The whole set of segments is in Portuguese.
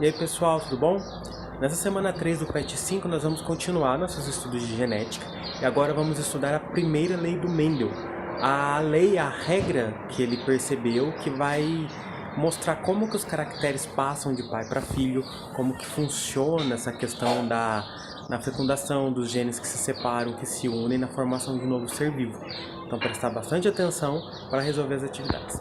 E aí pessoal, tudo bom? Nessa semana 3 do PET 5 nós vamos continuar nossos estudos de genética e agora vamos estudar a primeira lei do Mendel. A lei, a regra que ele percebeu que vai mostrar como que os caracteres passam de pai para filho, como que funciona essa questão na fecundação dos genes que se separam, que se unem na formação de um novo ser vivo. Então prestar bastante atenção para resolver as atividades.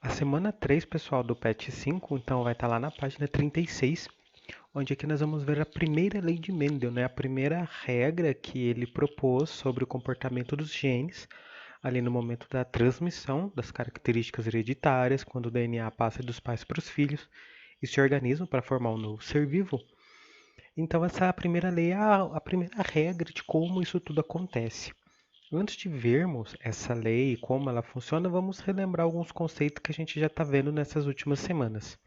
A semana 3, pessoal, do PET 5, então vai estar lá na página 36, onde aqui nós vamos ver a primeira lei de Mendel, né? A primeira regra que ele propôs sobre o comportamento dos genes, ali no momento da transmissão das características hereditárias, quando o DNA passa dos pais para os filhos e se organizam para formar um novo ser vivo. Então essa é a primeira lei, a primeira regra de como isso tudo acontece. Antes de vermos essa lei e como ela funciona, vamos relembrar alguns conceitos que a gente já está vendo nessas últimas semanas.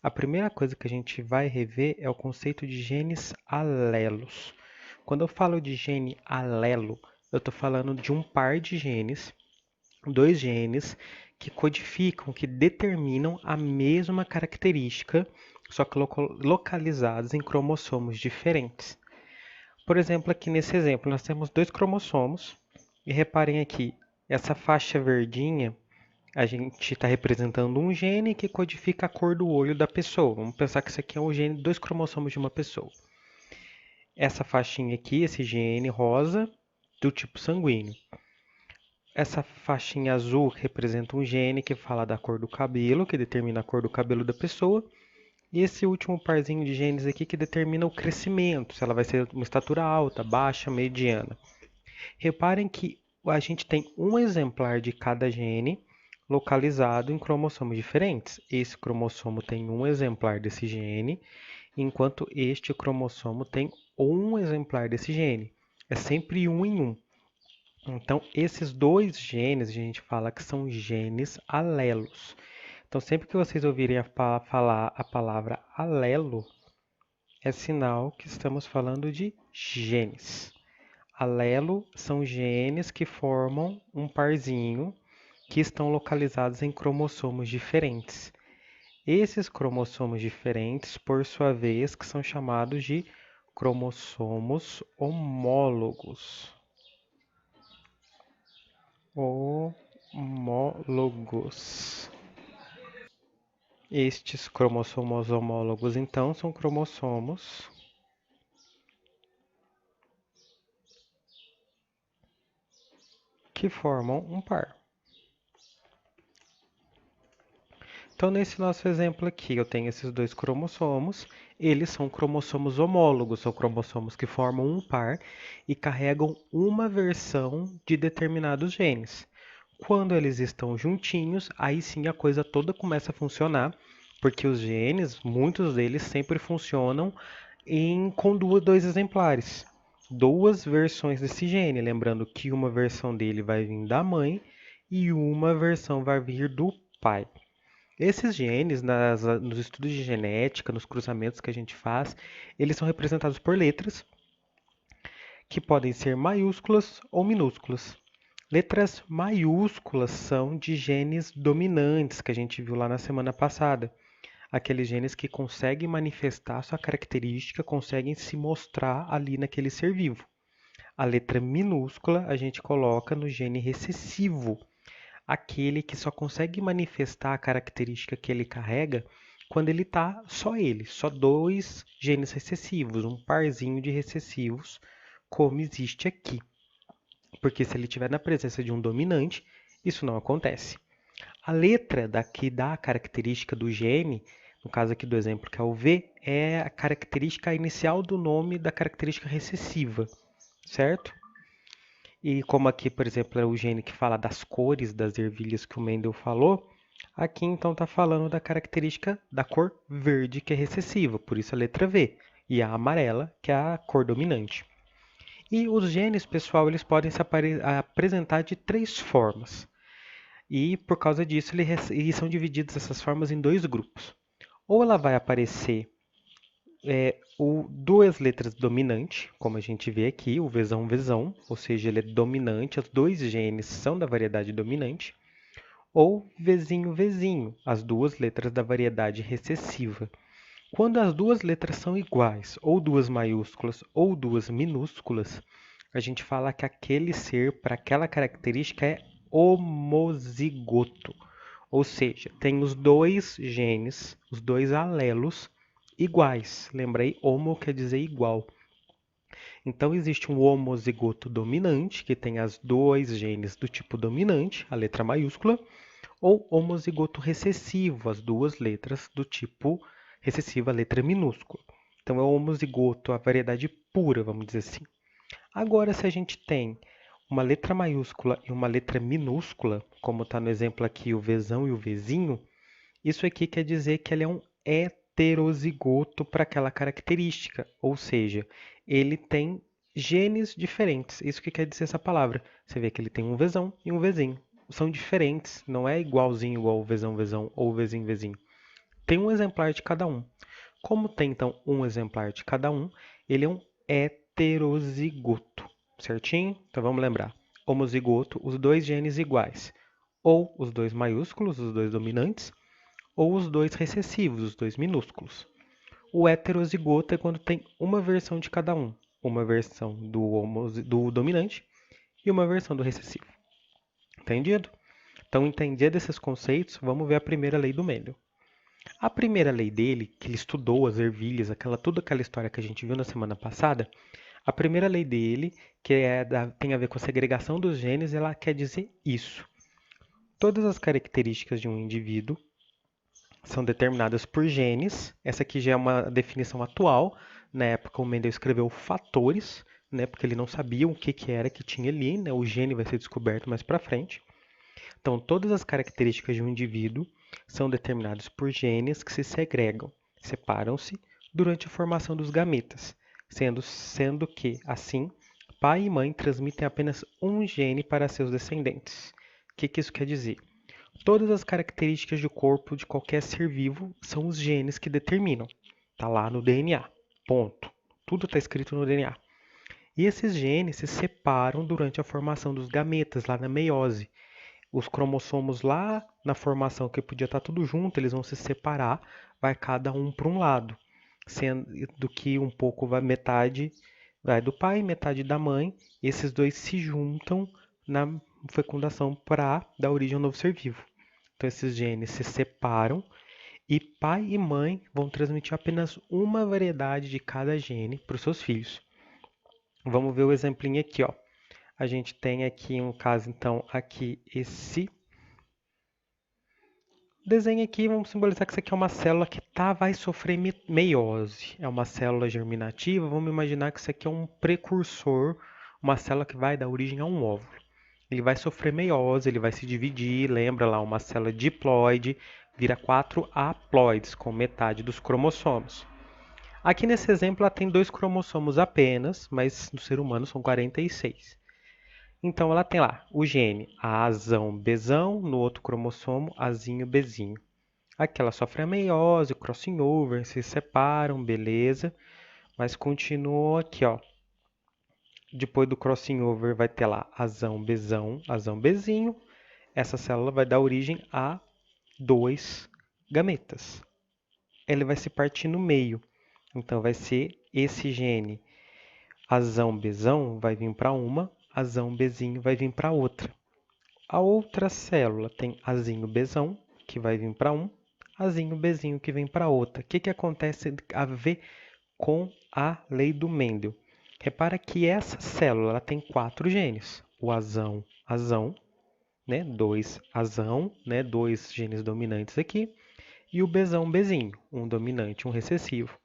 A primeira coisa que a gente vai rever é o conceito de genes alelos. Quando eu falo de gene alelo, eu estou falando de um par de genes, dois genes, que codificam, que determinam a mesma característica, só que localizados em cromossomos diferentes. Por exemplo, aqui nesse exemplo, nós temos dois cromossomos, e reparem aqui, essa faixa verdinha, a gente está representando um gene que codifica a cor do olho da pessoa. Vamos pensar que isso aqui é um gene de dois cromossomos de uma pessoa. Essa faixinha aqui, esse gene rosa, do tipo sanguíneo. Essa faixinha azul representa um gene que fala da cor do cabelo, que determina a cor do cabelo da pessoa. E esse último parzinho de genes aqui que determina o crescimento, se ela vai ser uma estatura alta, baixa, mediana. Reparem que a gente tem um exemplar de cada gene localizado em cromossomos diferentes. Esse cromossomo tem um exemplar desse gene, enquanto este cromossomo tem um exemplar desse gene. É sempre um em um. Então, esses dois genes a gente fala que são genes alelos. Então, sempre que vocês ouvirem falar a palavra alelo, é sinal que estamos falando de genes. Alelo são genes que formam um parzinho que estão localizados em cromossomos diferentes. Esses cromossomos diferentes, por sua vez, que são chamados de cromossomos homólogos. Homólogos. Estes cromossomos homólogos, então, são cromossomos que formam um par. Então, nesse nosso exemplo aqui, eu tenho esses dois cromossomos. Eles são cromossomos homólogos, são cromossomos que formam um par e carregam uma versão de determinados genes. Quando eles estão juntinhos, aí sim a coisa toda começa a funcionar, porque os genes, muitos deles sempre funcionam com dois exemplares. Duas versões desse gene, lembrando que uma versão dele vai vir da mãe e uma versão vai vir do pai. Esses genes, nos estudos de genética, nos cruzamentos que a gente faz, eles são representados por letras que podem ser maiúsculas ou minúsculas. Letras maiúsculas são de genes dominantes, que a gente viu lá na semana passada. Aqueles genes que conseguem manifestar sua característica, conseguem se mostrar ali naquele ser vivo. A letra minúscula a gente coloca no gene recessivo, aquele que só consegue manifestar a característica que ele carrega quando ele está só dois genes recessivos, um parzinho de recessivos, como existe aqui. Porque se ele estiver na presença de um dominante, isso não acontece. A letra que dá a característica do gene, no caso aqui do exemplo que é o V, é a característica inicial do nome da característica recessiva, certo? E como aqui, por exemplo, é o gene que fala das cores das ervilhas que o Mendel falou, aqui então está falando da característica da cor verde, que é recessiva, por isso a letra V, e a amarela, que é a cor dominante. E os genes, pessoal, eles podem se apresentar de três formas. E por causa disso, eles são divididos essas formas em dois grupos. Ou ela vai aparecer duas letras dominante, como a gente vê aqui, o Vzão, ou seja, ele é dominante, os dois genes são da variedade dominante. ou Vzinho, Vzinho, as duas letras da variedade recessiva. Quando as duas letras são iguais, ou duas maiúsculas ou duas minúsculas, a gente fala que aquele ser, para aquela característica, é homozigoto. Ou seja, tem os dois genes, os dois alelos iguais. Lembra aí, homo quer dizer igual. Então existe um homozigoto dominante, que tem as dois genes do tipo dominante, a letra maiúscula, ou homozigoto recessivo, as duas letras do tipo recessiva, a letra minúscula. Então é o homozigoto, a variedade pura, vamos dizer assim. Agora, se a gente tem uma letra maiúscula e uma letra minúscula, como está no exemplo aqui o Vzão e o Vzinho, isso aqui quer dizer que ele é um heterozigoto para aquela característica, ou seja, ele tem genes diferentes. Isso que quer dizer essa palavra. Você vê que ele tem um Vzão e um Vzinho. São diferentes, não é igualzinho igual o Vzão, Vzão ou Vzinho, Vzinho. Tem um exemplar de cada um. Como tem então um exemplar de cada um, ele é um heterozigoto, certinho? Então vamos lembrar. Homozigoto, os dois genes iguais, ou os dois maiúsculos, os dois dominantes, ou os dois recessivos, os dois minúsculos. O heterozigoto é quando tem uma versão de cada um, uma versão do dominante e uma versão do recessivo. Entendido? Então, entendido esses conceitos, vamos ver a primeira lei do Mendel. A primeira lei dele, que ele estudou as ervilhas, toda aquela história que a gente viu na semana passada, a primeira lei dele, tem a ver com a segregação dos genes, ela quer dizer isso. Todas as características de um indivíduo são determinadas por genes. Essa aqui já é uma definição atual. Na época, o Mendel escreveu fatores, né, porque ele não sabia o que era que tinha ali. Né, o gene vai ser descoberto mais para frente. Então, todas as características de um indivíduo são determinadas por genes que se segregam, separam-se durante a formação dos gametas, sendo que, assim, pai e mãe transmitem apenas um gene para seus descendentes. O que isso quer dizer? Todas as características do corpo de qualquer ser vivo são os genes que determinam. Está lá no DNA. Ponto. Tudo está escrito no DNA. E esses genes se separam durante a formação dos gametas, lá na meiose. Os cromossomos lá na formação, que podia estar tudo junto, eles vão se separar, vai cada um para um lado, sendo que um pouco vai metade vai do pai, metade da mãe, e esses dois se juntam na fecundação para dar origem a um novo ser vivo. Então esses genes se separam e pai e mãe vão transmitir apenas uma variedade de cada gene para os seus filhos. Vamos ver o exemplinho aqui, ó. A gente tem aqui um caso, então, aqui esse desenho aqui, vamos simbolizar que isso aqui é uma célula que vai sofrer meiose. É uma célula germinativa, vamos imaginar que isso aqui é um precursor, uma célula que vai dar origem a um óvulo. Ele vai sofrer meiose, ele vai se dividir, lembra lá, uma célula diploide, vira 4 haploides, com metade dos cromossomos. Aqui nesse exemplo ela tem 2 cromossomos apenas, mas no ser humano são 46. Então ela tem lá o gene Azão, Bzão, no outro cromossomo Azinho, Bzinho. Aqui ela sofre a meiose, o crossing over, se separam, beleza. Mas continua aqui, ó. Depois do crossing over vai ter lá Azão, Bzão, Azão, Bzinho. Essa célula vai dar origem a 2 gametas. Ele vai se partir no meio. Então vai ser esse gene Azão, Bzão vai vir para uma, Azão, Bzinho vai vir para outra. A outra célula tem Azinho, Bzão, que vai vir para um, Azinho, Bzinho, que vem para outra. O que acontece a ver com a lei do Mendel? Repara que essa célula ela tem 4 genes. O Azão, Azão, né? 2 Azão, né? 2 genes dominantes aqui. E o Bzão, Bzinho, um dominante, um recessivo.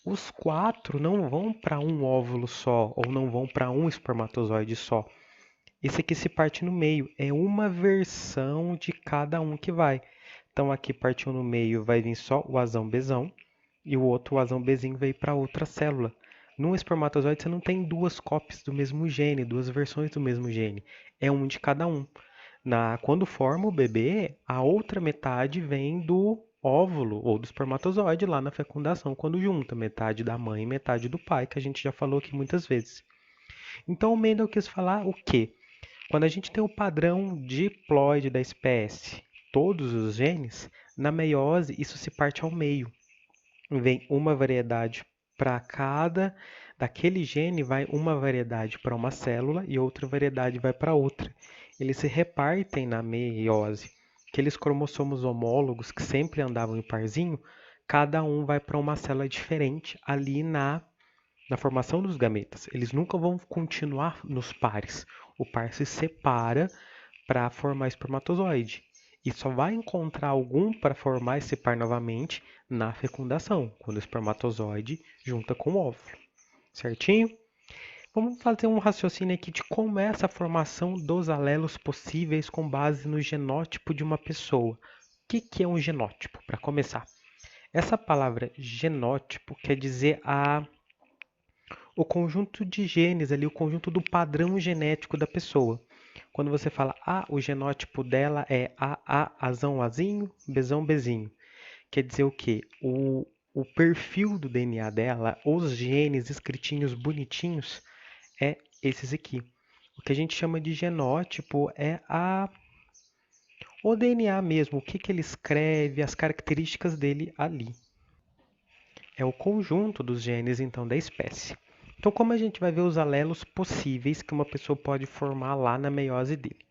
Os 4 não vão para um óvulo só, ou não vão para um espermatozoide só. Esse aqui se parte no meio, é uma versão de cada um que vai. Então aqui partiu no meio, vai vir só o Azão Bzão, e o outro o Azão Bzinho veio para outra célula. No espermatozoide você não tem 2 cópias do mesmo gene, 2 versões do mesmo gene, é um de cada um. Quando forma o bebê, a outra metade vem do óvulo ou do espermatozoide lá na fecundação, quando junta metade da mãe e metade do pai, que a gente já falou aqui muitas vezes. Então o Mendel quis falar o quê? Quando a gente tem o padrão diploide da espécie, todos os genes, na meiose isso se parte ao meio. Vem uma variedade para cada daquele gene, vai uma variedade para uma célula e outra variedade vai para outra. Eles se repartem na meiose. Aqueles cromossomos homólogos que sempre andavam em parzinho, cada um vai para uma célula diferente ali na formação dos gametas. Eles nunca vão continuar nos pares. O par se separa para formar espermatozoide. E só vai encontrar algum para formar esse par novamente na fecundação, quando o espermatozoide junta com o óvulo. Certinho? Vamos fazer um raciocínio aqui de como é essa formação dos alelos possíveis com base no genótipo de uma pessoa. O que é um genótipo? Para começar, essa palavra genótipo quer dizer o conjunto de genes ali, o conjunto do padrão genético da pessoa. Quando você fala, o genótipo dela é AA, Azão, Azinho, Bzão, Bzinho. Quer dizer o quê? O perfil do DNA dela, os genes escritinhos bonitinhos, é esses aqui. O que a gente chama de genótipo é o DNA mesmo, o que ele escreve, as características dele ali. É o conjunto dos genes, então, da espécie. Então, como a gente vai ver os alelos possíveis que uma pessoa pode formar lá na meiose dele?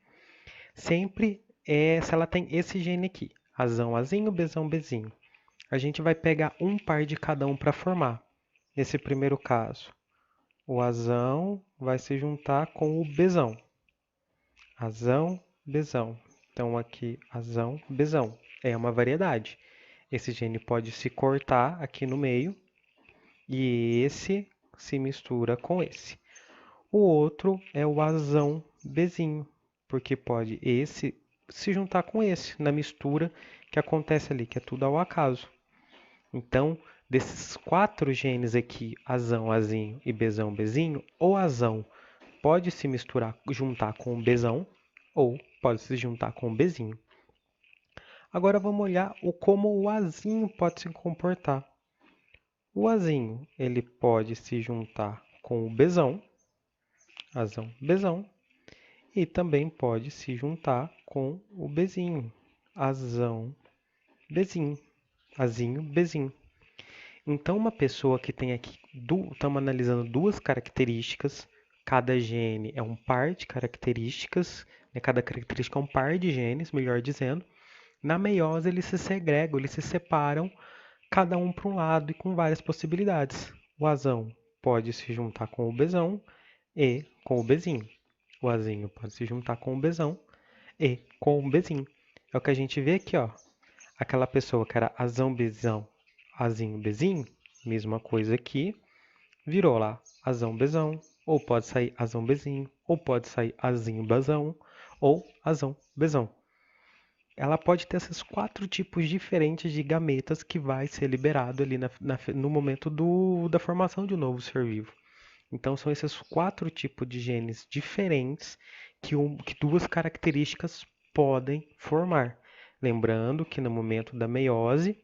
Sempre se ela tem esse gene aqui, Azão, Azinho, Bzão, Bzinho. A gente vai pegar um par de cada um para formar. Nesse primeiro caso, o Azão vai se juntar com o Bzão. Azão, Bzão. Então, aqui, Azão, Bzão. É uma variedade. Esse gene pode se cortar aqui no meio e esse se mistura com esse. O outro é o Azão Bzinho, porque pode esse se juntar com esse na mistura que acontece ali, que é tudo ao acaso. Então, desses 4 genes aqui, Azão, Azinho e Bzão, Bzinho, o Azão pode se juntar com o Bzão ou pode se juntar com o Bzinho. Agora vamos olhar como o Azinho pode se comportar. O Azinho, ele pode se juntar com o Bzão, Azão, Bzão, e também pode se juntar com o Bzinho, Azão, Bzinho, Azinho, Bzinho. Então, uma pessoa que tem aqui, estamos analisando duas características, cada gene é um par de características, né? Cada característica é um par de genes, melhor dizendo. Na meiose, eles se segregam, eles se separam, cada um para um lado e com várias possibilidades. O Azão pode se juntar com o Bzão e com o Bzinho. O Azinho pode se juntar com o Bzão e com o Bzinho. É o que a gente vê aqui, ó. Aquela pessoa que era Azão, Bzão, Azinho, Bzinho, mesma coisa aqui, virou lá Azão, Bzão, ou pode sair Azão, Bzinho, ou pode sair Azinho, Bzão, ou Azão, Bzão. Ela pode ter esses 4 tipos diferentes de gametas que vai ser liberado ali no momento da formação de um novo ser vivo. Então, são esses 4 tipos de genes diferentes que duas características podem formar. Lembrando que no momento da meiose,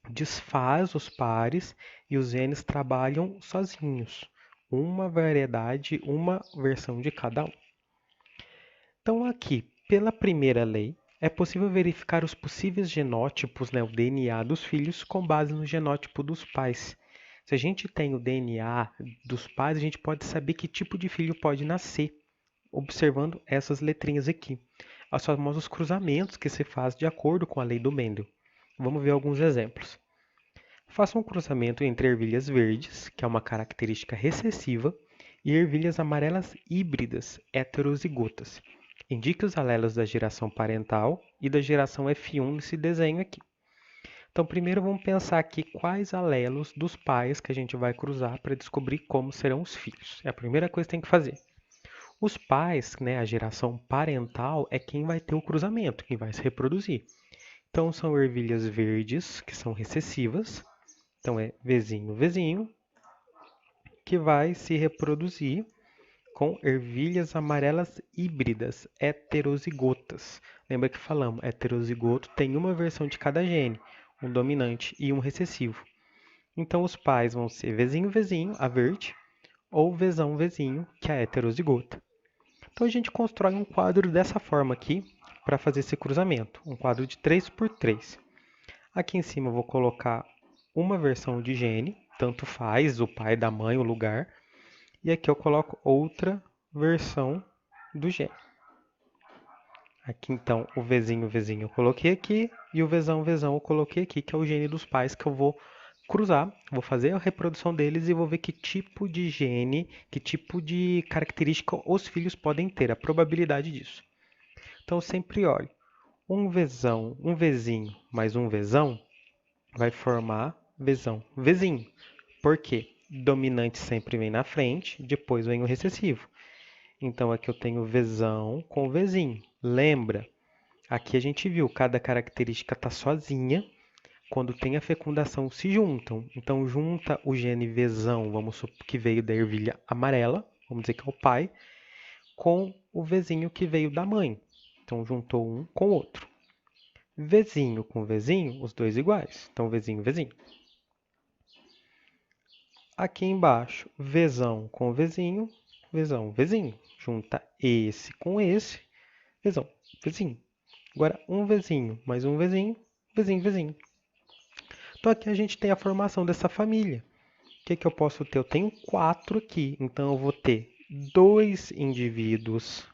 desfaz os pares e os genes trabalham sozinhos. Uma variedade, uma versão de cada um. Então, aqui, pela primeira lei, é possível verificar os possíveis genótipos, né, o DNA dos filhos, com base no genótipo dos pais. Se a gente tem o DNA dos pais, a gente pode saber que tipo de filho pode nascer, observando essas letrinhas aqui. Os famosos cruzamentos que se faz de acordo com a lei do Mendel. Vamos ver alguns exemplos. Faça um cruzamento entre ervilhas verdes, que é uma característica recessiva, e ervilhas amarelas híbridas, heterozigotas. Indique os alelos da geração parental e da geração F1 nesse desenho aqui. Então, primeiro vamos pensar aqui quais alelos dos pais que a gente vai cruzar para descobrir como serão os filhos. É a primeira coisa que tem que fazer. Os pais, né, a geração parental, é quem vai ter o cruzamento, quem vai se reproduzir. Então, são ervilhas verdes, que são recessivas. Então, é Vzinho, Vzinho, que vai se reproduzir com ervilhas amarelas híbridas, heterozigotas. Lembra que falamos, heterozigoto tem uma versão de cada gene, um dominante e um recessivo. Então, os pais vão ser Vzinho, Vzinho, a verde, ou Vzão, Vzinho, que é a heterozigota. Então, a gente constrói um quadro dessa forma aqui, para fazer esse cruzamento, um quadro de 3 por 3. Aqui em cima eu vou colocar uma versão de gene, tanto faz, o pai, da mãe, o lugar. E aqui eu coloco outra versão do gene. Aqui então o Vzinho eu coloquei aqui e o Vzão eu coloquei aqui, que é o gene dos pais que eu vou cruzar, vou fazer a reprodução deles e vou ver que tipo de gene, que tipo de característica os filhos podem ter, a probabilidade disso. Então eu sempre olho, um Vzinho mais um Vzão vai formar Vzinho. Por quê? Dominante sempre vem na frente, depois vem o recessivo. Então aqui eu tenho Vzão com Vzinho. Lembra? Aqui a gente viu, cada característica está sozinha. Quando tem a fecundação, se juntam. Então junta o gene Vzão, vamos supor que veio da ervilha amarela, vamos dizer que é o pai, com o Vzinho que veio da mãe. Então juntou um com o outro. Vzinho com Vzinho, os dois iguais. Então Vzinho. Aqui embaixo, Vzão com Vzinho, Vzinho. Junta esse com esse, Vzinho. Agora, um Vzinho mais um Vzinho, Vzinho. Então, aqui a gente tem a formação dessa família. O que eu posso ter? Eu tenho 4 aqui, então eu vou ter 2 indivíduos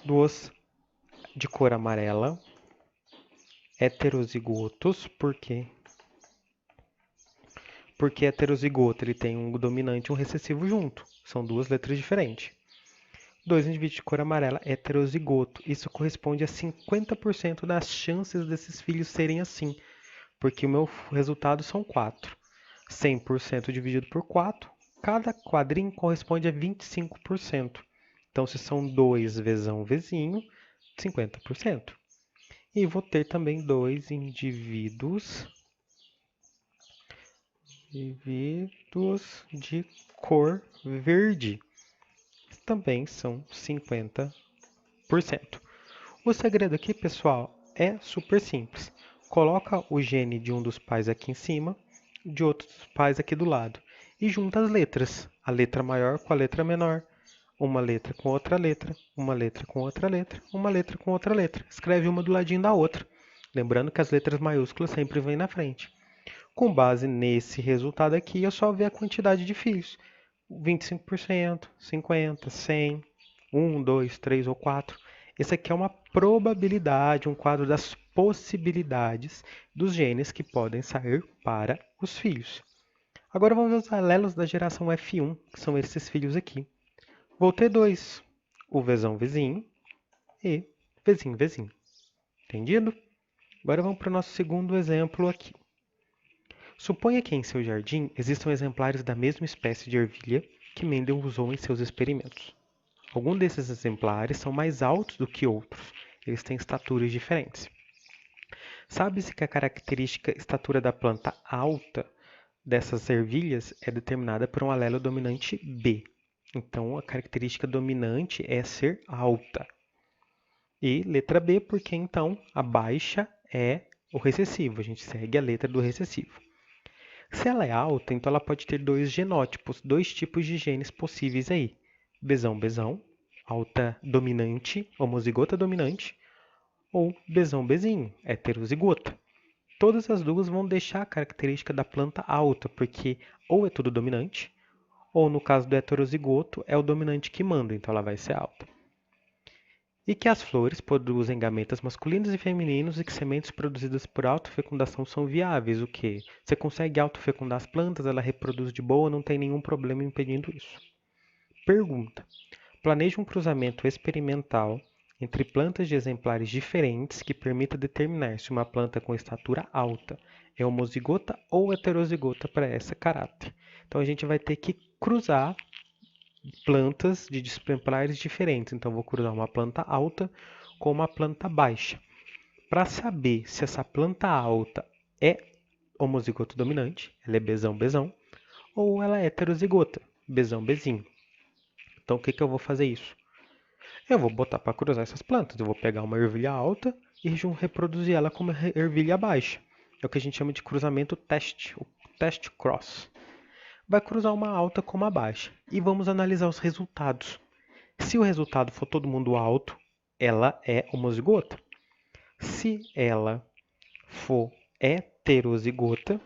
duas de cor amarela, heterozigotos, por quê? Porque heterozigoto ele tem um dominante e um recessivo junto. São duas letras diferentes. 2 indivíduos de cor amarela heterozigoto. Isso corresponde a 50% das chances desses filhos serem assim. Porque o meu resultado são 4. 100% dividido por 4. Cada quadrinho corresponde a 25%. Então, se são 2 Vzinho, 50%. E vou ter também 2 indivíduos de cor verde. Também são 50%. O segredo aqui, pessoal, é super simples. Coloca o gene de um dos pais aqui em cima, de outros pais aqui do lado. E junta as letras. A letra maior com a letra menor. Uma letra com outra letra. Uma letra com outra letra. Uma letra com outra letra. Escreve uma do ladinho da outra. Lembrando que as letras maiúsculas sempre vêm na frente. Com base nesse resultado aqui, eu só ver a quantidade de filhos. 25%, 50%, 100%, 1, 2, 3 ou 4. Esse aqui é uma probabilidade, um quadro das possibilidades dos genes que podem sair para os filhos. Agora vamos ver os alelos da geração F1, que são esses filhos aqui. Vou ter 2, o Vzinho e Vzinho. Entendido? Agora vamos para o nosso segundo exemplo aqui. Suponha que em seu jardim existam exemplares da mesma espécie de ervilha que Mendel usou em seus experimentos. Alguns desses exemplares são mais altos do que outros, eles têm estaturas diferentes. Sabe-se que a característica estatura da planta alta dessas ervilhas é determinada por um alelo dominante B. Então, a característica dominante é ser alta. E letra B, porque então a baixa é o recessivo, a gente segue a letra do recessivo. Se ela é alta, então ela pode ter 2 genótipos, 2 tipos de genes possíveis aí. Bzão, alta dominante, homozigota dominante, ou Bzinho, heterozigota. Todas as duas vão deixar a característica da planta alta, porque ou é tudo dominante, ou no caso do heterozigoto, é o dominante que manda, então ela vai ser alta. E que as flores produzem gametas masculinos e femininos e que sementes produzidas por autofecundação são viáveis, o que? Você consegue autofecundar as plantas, ela reproduz de boa, não tem nenhum problema impedindo isso. Pergunta. Planeje um cruzamento experimental entre plantas de exemplares diferentes que permita determinar se uma planta com estatura alta é homozigota ou heterozigota para esse caráter. Então a gente vai ter que cruzar plantas de exemplares diferentes. Então, vou cruzar uma planta alta com uma planta baixa. Para saber se essa planta alta é homozigoto dominante, ela é Bzão, ou ela é heterozigota, Bzinho. Então, o que eu vou fazer isso? Eu vou botar para cruzar essas plantas. Eu vou pegar uma ervilha alta e reproduzir ela com uma ervilha baixa. É o que a gente chama de cruzamento teste, o teste cross. vai cruzar uma alta com uma baixa. E vamos analisar os resultados. Se o resultado for todo mundo alto, ela é homozigota. Se ela for heterozigota,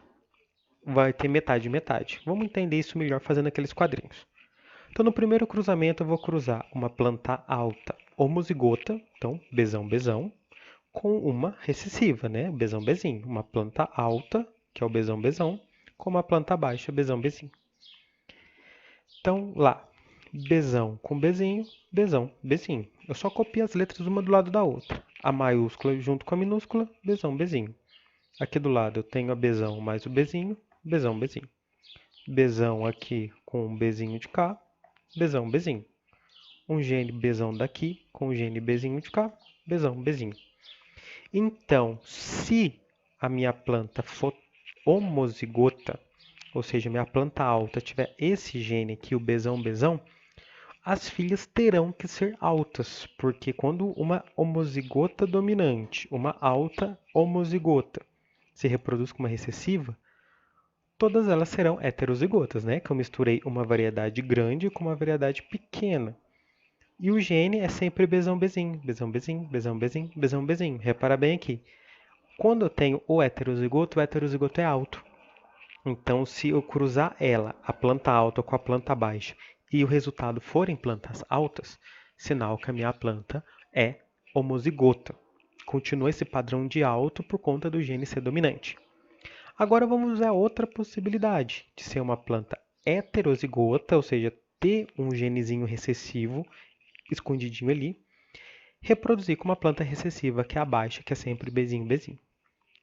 vai ter metade e metade. Vamos entender isso melhor fazendo aqueles quadrinhos. Então, no primeiro cruzamento, eu vou cruzar uma planta alta homozigota, então, Bzão, Bzão, com uma recessiva, né? Bzão, Bzinho. Uma planta alta, que é o Bzão, Bzão, com uma planta baixa, Bzão, Bzinho. Então, lá, Bzão com Bzinho, Bzão, Bzinho. Eu só copio as letras uma do lado da outra. A maiúscula junto com a minúscula, Bzão, Bzinho. Aqui do lado eu tenho a Bzão mais o Bzinho, Bzão, Bzinho. Bzão aqui com um Bzinho de cá, Bzão, Bzinho. Um gene Bzão daqui com um gene Bzinho de cá, Bzão, Bzinho. Então, se a minha planta for homozigota, ou seja, minha planta alta tiver esse gene aqui, o Bzão, Bzão, as filhas terão que ser altas, porque quando uma homozigota dominante, uma alta homozigota, se reproduz com uma recessiva, todas elas serão heterozigotas, né? Que eu misturei uma variedade grande com uma variedade pequena. E o gene é sempre Bzão, Bzinho, Bzão, Bzinho, Bzão, Bzinho, Bzão, Bzinho. Repara bem aqui. Quando eu tenho o heterozigoto é alto. Então, se eu cruzar ela, a planta alta com a planta baixa, e o resultado forem plantas altas, sinal que a minha planta é homozigota. Continua esse padrão de alto por conta do gene ser dominante. Agora vamos usar outra possibilidade de ser uma planta heterozigota, ou seja, ter um genezinho recessivo escondidinho ali, reproduzir com uma planta recessiva que é a baixa, que é sempre Bzinho, Bzinho.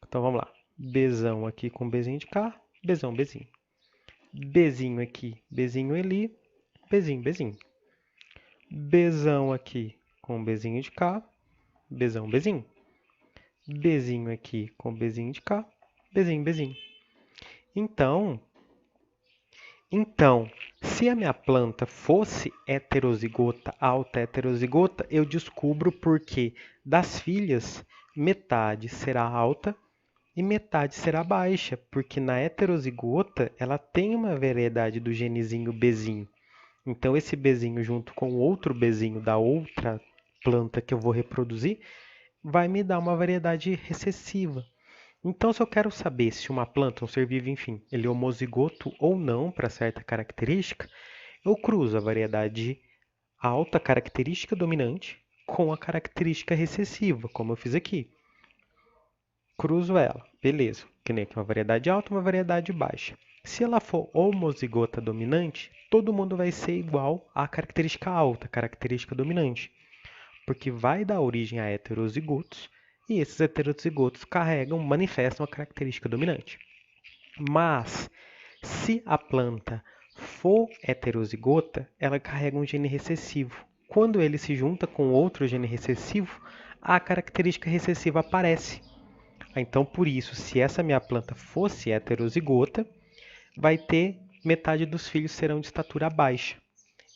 Então vamos lá. Bzão aqui com Bzinho de cá, Bzão, Bzinho. Bzinho aqui, Bzinho ali, Bzinho, Bzinho. Bzão aqui com Bzinho de cá, Bzão, Bzinho. Bzinho aqui com Bzinho de cá, Bzinho, Bzinho. Então, se a minha planta fosse heterozigota, alta heterozigota, eu descubro porque das filhas, metade será alta e metade será baixa, porque na heterozigota ela tem uma variedade do genezinho Bzinho. Então, esse Bzinho junto com o outro Bzinho da outra planta que eu vou reproduzir, vai me dar uma variedade recessiva. Então, se eu quero saber se uma planta, um ser vivo, enfim, ele é homozigoto ou não para certa característica, eu cruzo a variedade alta, característica dominante, com a característica recessiva, como eu fiz aqui. Cruzo ela, beleza. Que nem aqui uma variedade alta, uma variedade baixa. Se ela for homozigota dominante, todo mundo vai ser igual à característica alta, característica dominante, porque vai dar origem a heterozigotos, e esses heterozigotos manifestam a característica dominante. Mas, se a planta for heterozigota, ela carrega um gene recessivo. Quando ele se junta com outro gene recessivo, a característica recessiva aparece. Então, por isso, se essa minha planta fosse heterozigota, vai ter metade dos filhos serão de estatura baixa.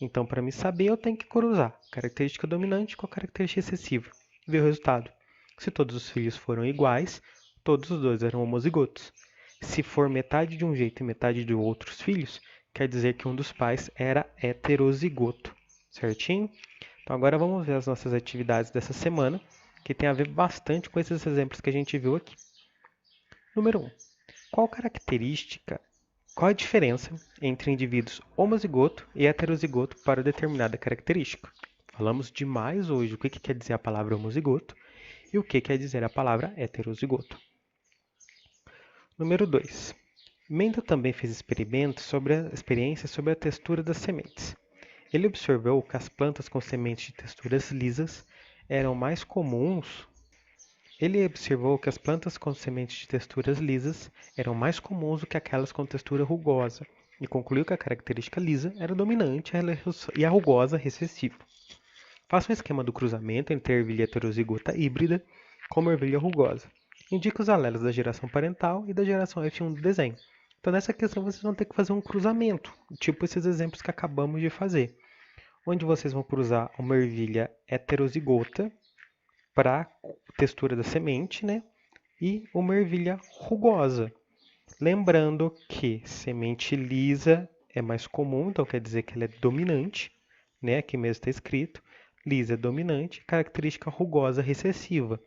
Então, para me saber, eu tenho que cruzar característica dominante com a característica recessiva. Ver o resultado. Se todos os filhos foram iguais, todos os dois eram homozigotos. Se for metade de um jeito e metade de outros filhos, quer dizer que um dos pais era heterozigoto. Certinho? Então, agora vamos ver as nossas atividades dessa semana, que tem a ver bastante com esses exemplos que a gente viu aqui. Número 1. Qual a diferença entre indivíduos homozigoto e heterozigoto para determinada característica? Falamos demais hoje o que quer dizer a palavra homozigoto e o que quer dizer a palavra heterozigoto. Número 2. Mendel também fez experiências sobre a textura das sementes. Ele observou que as plantas com sementes de texturas lisas eram mais comuns. Ele observou que as plantas com sementes de texturas lisas eram mais comuns do que aquelas com textura rugosa, e concluiu que a característica lisa era dominante e a rugosa recessiva. Faça um esquema do cruzamento entre a ervilha heterozigota híbrida com a ervilha rugosa. Indique os alelos da geração parental e da geração F1 do desenho. Então, nessa questão, vocês vão ter que fazer um cruzamento, tipo esses exemplos que acabamos de fazer, onde vocês vão cruzar uma ervilha heterozigota para a textura da semente, né? E uma ervilha rugosa. Lembrando que semente lisa é mais comum, então quer dizer que ela é dominante, né? Aqui mesmo está escrito. Lisa é dominante, característica rugosa recessiva.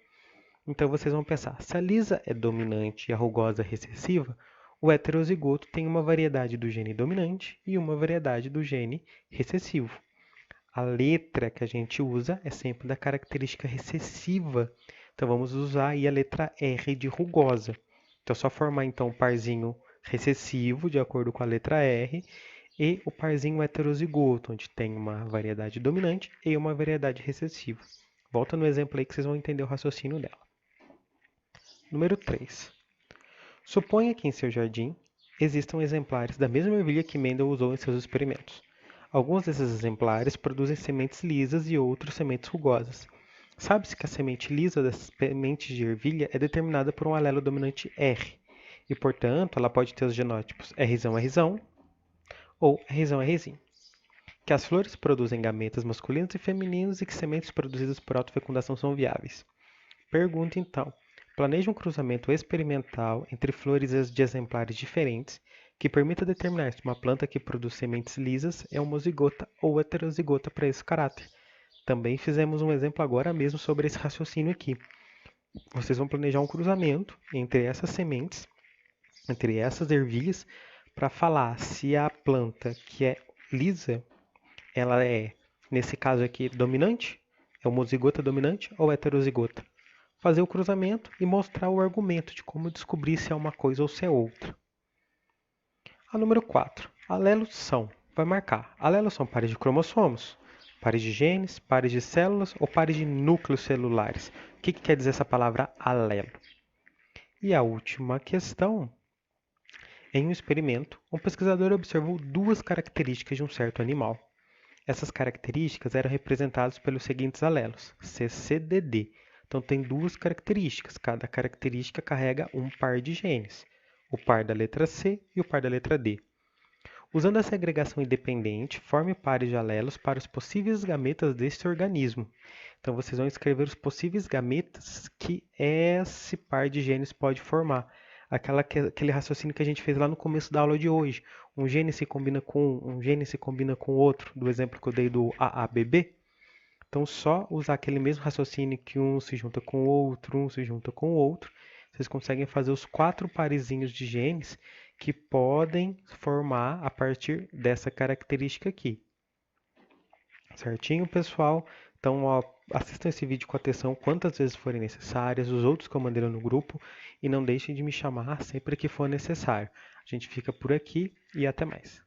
Então vocês vão pensar, se a lisa é dominante e a rugosa recessiva, o heterozigoto tem uma variedade do gene dominante e uma variedade do gene recessivo. A letra que a gente usa é sempre da característica recessiva. Então vamos usar aí a letra R de rugosa. Então é só formar então o parzinho recessivo de acordo com a letra R e o parzinho heterozigoto, onde tem uma variedade dominante e uma variedade recessiva. Volta no exemplo aí que vocês vão entender o raciocínio dela. Número 3. Suponha que em seu jardim existam exemplares da mesma ervilha que Mendel usou em seus experimentos. Alguns desses exemplares produzem sementes lisas e outros sementes rugosas. Sabe-se que a semente lisa das sementes de ervilha é determinada por um alelo dominante R, e, portanto, ela pode ter os genótipos R1R ou R1R. Que as flores produzem gametas masculinos e femininos e que sementes produzidas por autofecundação são viáveis. Pergunta então. Planeje um cruzamento experimental entre flores de exemplares diferentes que permita determinar se uma planta que produz sementes lisas é homozigota ou heterozigota para esse caráter. Também fizemos um exemplo agora mesmo sobre esse raciocínio aqui. Vocês vão planejar um cruzamento entre essas sementes, entre essas ervilhas, para falar se a planta que é lisa, ela é, nesse caso aqui, dominante, é homozigota dominante ou heterozigota. Fazer o cruzamento e mostrar o argumento de como descobrir se é uma coisa ou se é outra. A número 4. Alelos são. Vai marcar. Alelos são pares de cromossomos, pares de genes, pares de células ou pares de núcleos celulares. O que quer dizer essa palavra alelo? E a última questão. Em um experimento, um pesquisador observou duas características de um certo animal. Essas características eram representadas pelos seguintes alelos, CCDD. Então, tem duas características. Cada característica carrega um par de genes. O par da letra C e o par da letra D. Usando a segregação independente, forme pares de alelos para os possíveis gametas deste organismo. Então, vocês vão escrever os possíveis gametas que esse par de genes pode formar. Aquele raciocínio que a gente fez lá no começo da aula de hoje. Um gene se combina com um gene se combina com outro, do exemplo que eu dei do AABB. Então, só usar aquele mesmo raciocínio que um se junta com o outro, um se junta com o outro, vocês conseguem fazer os 4 parezinhos de genes que podem formar a partir dessa característica aqui. Certinho, pessoal? Então, ó, assistam esse vídeo com atenção quantas vezes forem necessárias, os outros que eu mandei no grupo, e não deixem de me chamar sempre que for necessário. A gente fica por aqui e até mais.